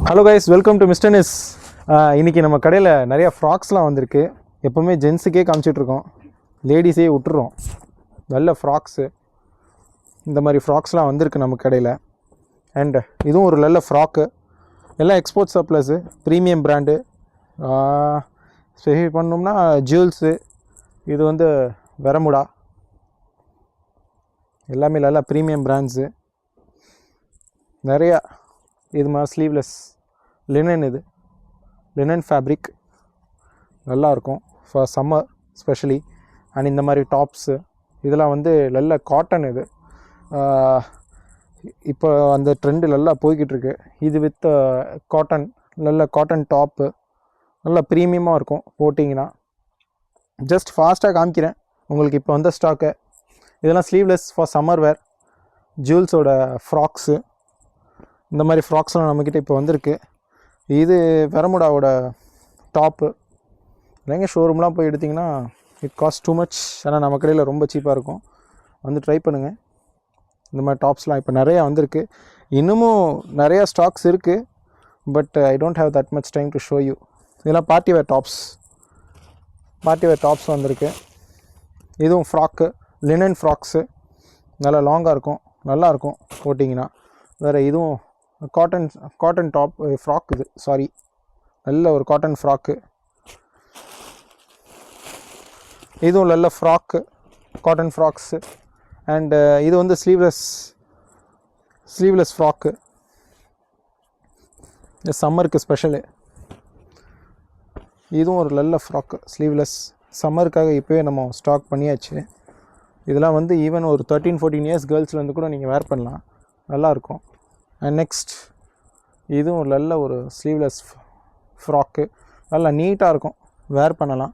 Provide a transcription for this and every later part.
Hello guys, welcome to mister நிஸ். இன்றைக்கி நம்ம கடையில் நிறையா ஃப்ராக்ஸ்லாம் வந்திருக்கு. எப்போவுமே ஜென்ஸுக்கே காமிச்சிட்ருக்கோம், லேடிஸே விட்டுறோம். நல்ல ஃப்ராக்ஸு, இந்த மாதிரி ஃப்ராக்ஸ்லாம் வந்திருக்கு நம்ம கடையில். அண்டு இதுவும் ஒரு நல்ல ஃப்ராக்கு, எல்லாம் எக்ஸ்போர்ட் சப்ளஸு, ப்ரீமியம் பிராண்டு. ஸ்பெசிஃபை பண்ணோம்னா ஜுவல்ஸு, இது வந்து வெரமுடா, எல்லாமே நல்லா ப்ரீமியம் பிராண்ட்ஸு. நிறையா இது மாதிரி ஸ்லீவ்லெஸ் லினன், இது லினன் ஃபேப்ரிக் நல்லாயிருக்கும் ஃபார் சம்மர் ஸ்பெஷலி. அண்ட் இந்த மாதிரி டாப்ஸு இதெல்லாம் வந்து நல்ல காட்டன். இது இப்போ அந்த ட்ரெண்டு நல்லா போய்கிட்டுருக்கு. இது வித் காட்டன், நல்ல காட்டன் டாப்பு, நல்லா ப்ரீமியமாக இருக்கும் போட்டிங்கன்னா. ஜஸ்ட் ஃபாஸ்ட்டாக காமிக்கிறேன் உங்களுக்கு இப்போ வந்த ஸ்டாக்கு. இதெல்லாம் ஸ்லீவ்லெஸ் ஃபார் சம்மர் வேர், ஜுவல்ஸோட ஃப்ராக்ஸு. இந்த மாதிரி ஃப்ராக்ஸ்லாம் நம்மக்கிட்ட இப்போ வந்திருக்கு. இது வெரமுடாவோட டாப்பு. இல்லைங்க ஷோரூம்லாம் போய் எடுத்திங்கன்னா இட் காஸ்ட் டூ மச். ஆனால் நம்ம கடையில் ரொம்ப சீப்பாக இருக்கும். வந்து ட்ரை பண்ணுங்கள். இந்த மாதிரி டாப்ஸ்லாம் இப்போ நிறையா வந்திருக்கு. இன்னமும் நிறையா ஸ்டாக்ஸ் இருக்குது, but I don't have that much time to show you. இதெல்லாம் பார்ட்டி வேர் டாப்ஸ் வந்திருக்கு. இதுவும் ஃப்ராக்கு, லினன் ஃப்ராக்ஸு, நல்லா லாங்காக இருக்கும், நல்லாயிருக்கும் போட்டிங்கன்னா. வேறு இதுவும் காட்டன் டாப் ஃப்ராக். இது நல்ல ஒரு காட்டன் ஃப்ராக்கு. இதுவும் நல்ல ஃப்ராக்கு, காட்டன் ஃப்ராக்ஸு. அண்டு இது வந்து ஸ்லீவ்லெஸ் ஃப்ராக்கு, இந்த சம்மருக்கு ஸ்பெஷலு. இதுவும் ஒரு நல்ல ஃப்ராக்கு, ஸ்லீவ்லெஸ், சம்மருக்காக இப்போவே நம்ம ஸ்டாக் பண்ணியாச்சு. இதெல்லாம் வந்து ஈவன் ஒரு 13-14 இயர்ஸ் கேர்ள்ஸ்லேருந்து கூட நீங்கள் வேர் பண்ணலாம், நல்லாயிருக்கும். அண்ட் நெக்ஸ்ட் இதுவும் நல்ல ஒரு ஸ்லீவ்லெஸ் ஃப்ராக்கு, நல்லா நீட்டாக இருக்கும், வேர் பண்ணலாம்.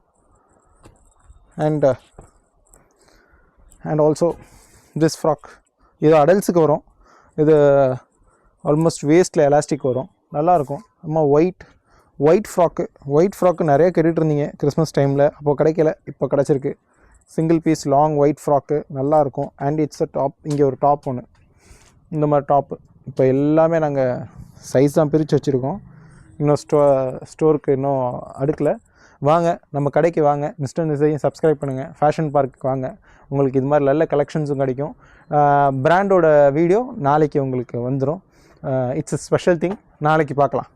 அண்ட் ஆல்சோ திஸ் ஃப்ராக், இது அடல்ட்ஸுக்கு வரும். இது ஆல்மோஸ்ட் வேஸ்ட்டில் எலாஸ்டிக் வரும், நல்லாயிருக்கும். அம்மா ஒயிட் ஃப்ராக்கு நிறைய கேட்டுட்டு இருந்தீங்க கிறிஸ்மஸ் டைமில், அப்போது கிடைக்கல, இப்போ கிடச்சிருக்கு. Single piece long white frock, நல்லாயிருக்கும். And it's a top. இங்கே ஒரு டாப் ஒன்று, இந்த மாதிரி டாப்பு. இப்போ எல்லாமே நாங்கள் சைஸ் தான் பிரித்து வச்சுருக்கோம். இன்னும் ஸ்டோருக்கு இன்னும் அடுக்கலை. வாங்க, நம்ம கடைக்கு வாங்க, மிஸ்டர் நிஸையும் சப்ஸ்கிரைப் பண்ணுங்கள். ஃபேஷன் பார்க்குக்கு வாங்க, உங்களுக்கு இது மாதிரி நல்ல கலெக்ஷன்ஸும் கிடைக்கும். பிராண்டோட வீடியோ நாளைக்கு உங்களுக்கு வந்துடும். It's a special thing. நாளைக்கு பார்க்கலாம்.